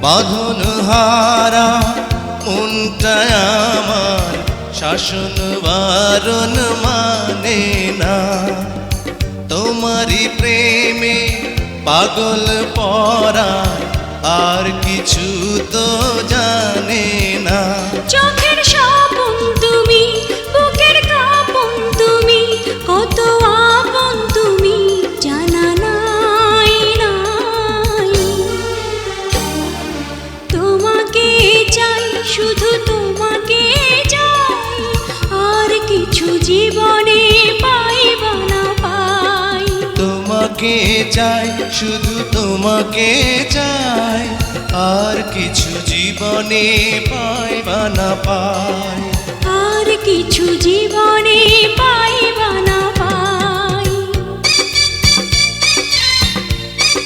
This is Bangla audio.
বাঁধন হারা মনটা আমার শাসন বারণ মানে না। তোমারই প্রেমে পাগল পরা আর কিছু তো জানে না। চোখের স্বপন তুমি, বুকের কাঁপন তুমি, কত আপন তুমি জানা নাই নাই। তোমাকে চাই, শুধু তোমাকে চাই, আর কিছু জীবনে পাইবা না পাই। তোমাকে চাই, শুধু তোমাকে চাই, আর কিছু জীবনে পাইবা না পাই। আর কিছু জীবনে পাইবা না পাই।